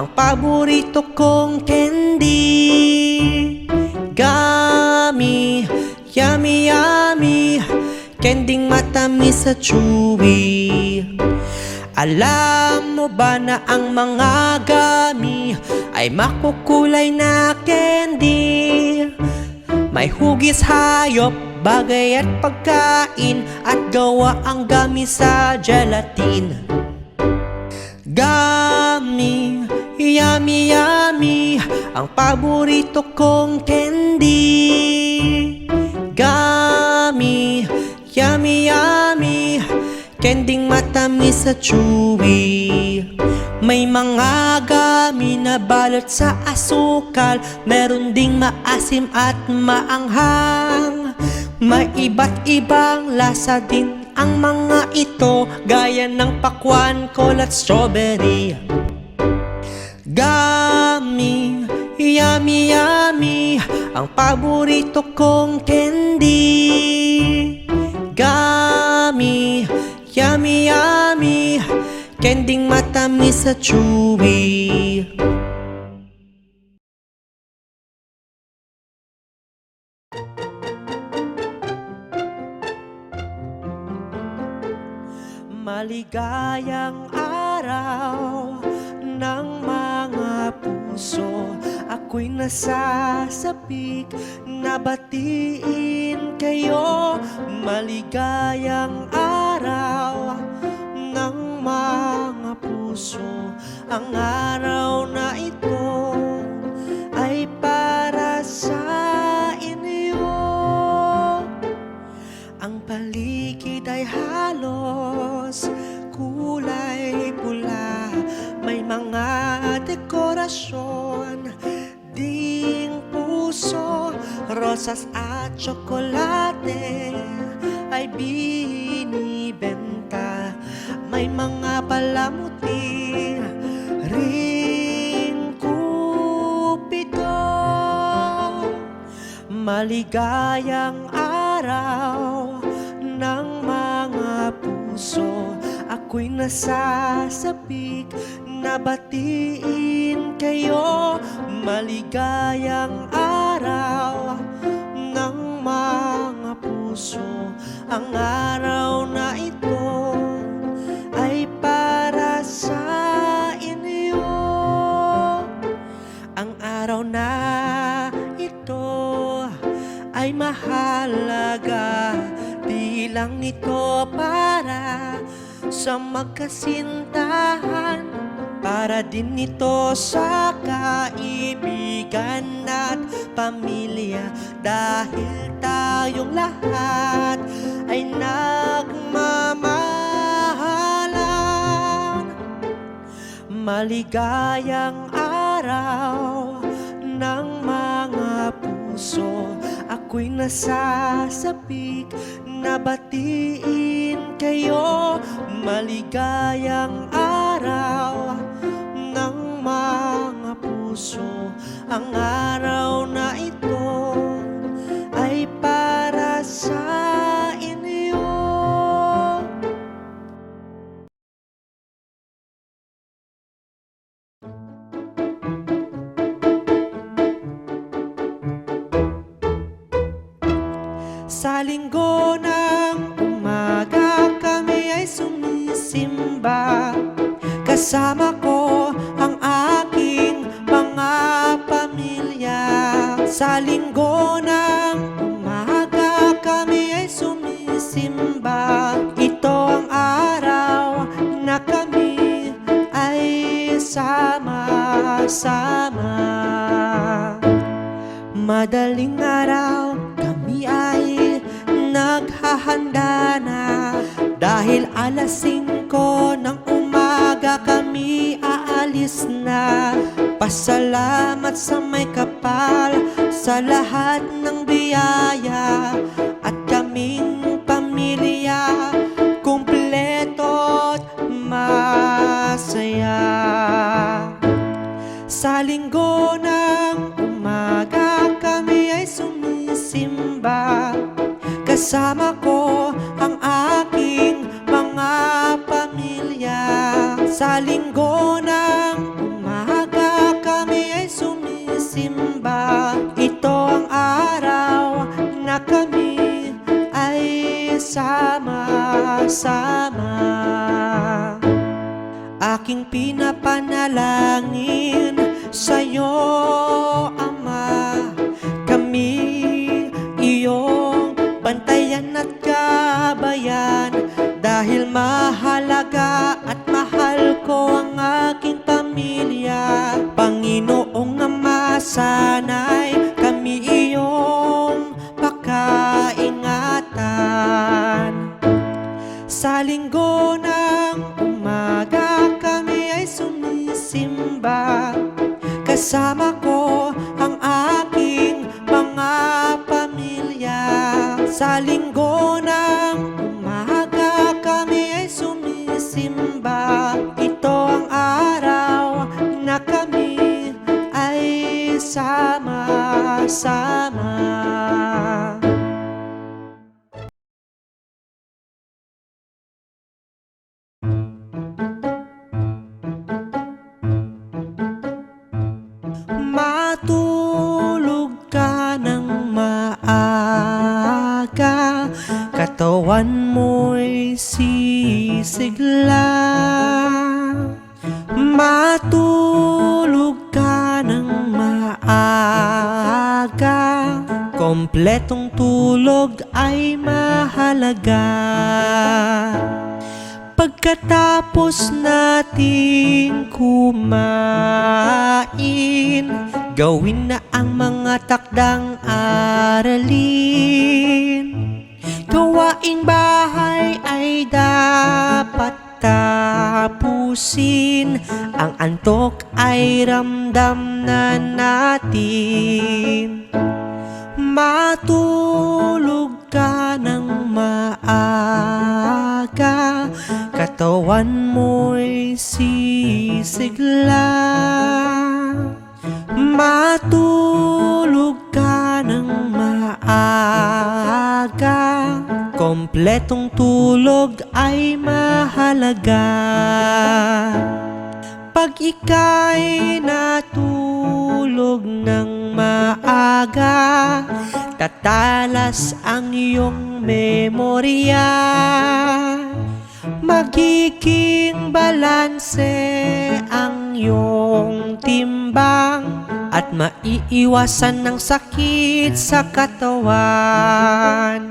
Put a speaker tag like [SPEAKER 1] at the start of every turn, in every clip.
[SPEAKER 1] ang paborito kong candy. Gummy, yummy yummy, kending matamis at chewy. Alam mo ba na ang mga gummy ay makukulay na candy? May hugis hayop, bagay at pagkain, at gawa ang gummy sa gelatin. Gummy, yummy yummy, ang paborito kong candy. Gummy, yummy yummy, kending matamis at chewy. May mga gummy na balot sa asukal, meron ding maasim at maanghang. May iba't ibang lasa din ang mga ito, gaya ng pakwan, cola at strawberry. Gummy, yummy yummy, ang paborito kong candy. Gummy, yummy yummy, kending matamis at chewy. Maligayang araw ng mga puso, ako'y nasasabik na batiin kayo. Maligayang araw ng mga puso, ang araw na ito ay para sa inyo. Ang paligid ay halos kulay pula, may mga dekorasyon ding puso, rosas at tsokolate ay binibenta. May mga palamuti ring kupido. Maligayang araw ng mga puso, ako'y nasasabik na batiin kayo. Maligayang araw ng mga puso, ang araw na ito ay para sa inyo. Ang araw na ito ay mahalaga, di lang nito para sa magkasintahan, para din ito sa kaibigan at pamilya, dahil tayong lahat ay nagmamahalan. Maligayang araw ng mga puso, ako'y nasasabik na batiin kayo. Maligayang araw ng mga puso, ang araw na ito ay para sa inyo. Sa linggo ng umaga kami ay sumisimba, kasama ko ang aking mga pamilya. Sa linggo ng umaga kami ay sumisimba, ito ang araw na kami ay sama-sama. Madaling araw kami ay naghahanda na, dahil alas 5 ng umaga kami aalis na. Pasalamat sa may kapal, sa lahat ng biyaya, at kaming pamilya kumpleto at masaya. Sa linggo ng umaga kami ay sumisimba, kasama ko ang aking mga pamilya. Sa linggo ng umaga sama-sama. Aking pinapanalangin sa'yo, Ama, kami iyong bantayan at gabayan, dahil mahalaga at mahal ko ang aking pamilya. Panginoong Ama, sana'y kami iyong pakaingatan. Sa linggo ng umaga kami ay sumisimba, kasama ko ang aking mga pamilya. Sa linggo ng umaga kami ay sumisimba, ito ang araw na kami ay sama-sama. Matulog ka ng maaga, katawan mo'y sisigla. Matulog ka ng maaga, kompletong tulog ay mahalaga. Pagkatapos nating kumain, gawin na ang mga takdang aralin. Gawaing bahay ay dapat tapusin, ang antok ay ramdam na natin. Matulog ka ng maaga, katawan mo'y sisigla. Matulog ka ng maaga, kompletong tulog ay mahalaga. Pag ika'y natulog ng maaga, tatalas ang iyong memorya. Magiging balanse ang iyong timbang, at maiiwasan ng sakit sa katawan.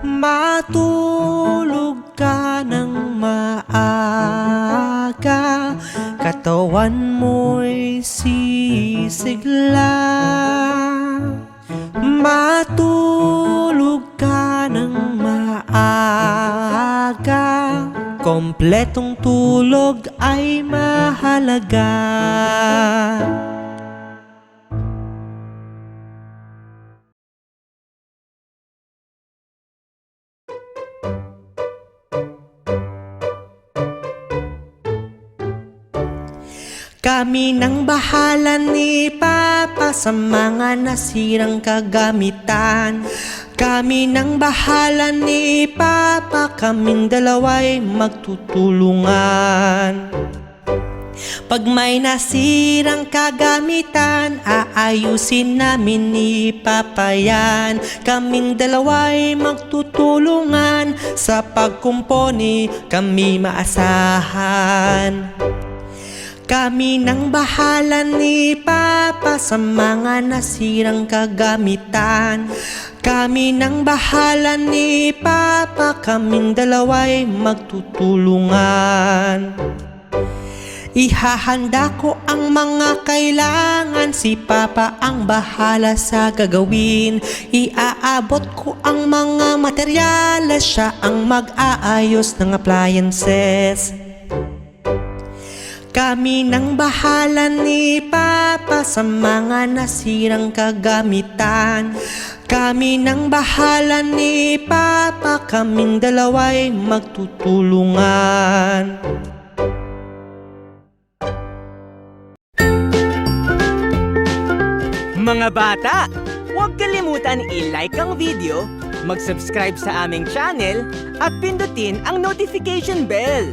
[SPEAKER 1] Matulog ka ng maaga, katawan mo'y sisigla. Matulog ka ng maaga, kompletong tulog ay mahalaga. Kami nang bahala ni Papa sa mga nasirang kagamitan. Kami nang bahala ni Papa, kaming dalawa'y magtutulungan. Pag may nasirang kagamitan, aayusin namin ni Papa yan. Kaming dalawa'y magtutulungan, sa pagkumponi kami maasahan. Kami nang bahala ni Papa sa mga nasirang kagamitan. Kami nang bahala ni Papa, kaming dalawa'y magtutulungan. Ihahanda ko ang mga kailangan, si Papa ang bahala sa gagawin. Iaabot ko ang mga materyales, siya ang mag-aayos ng appliances. Kami nang bahala ni Papa sa mga nasirang kagamitan. Kami nang bahala ni Papa, kaming dalawa'y magtutulungan.
[SPEAKER 2] Mga bata, huwag kalimutan i-like ang video, mag-subscribe sa aming channel, at pindutin ang notification bell.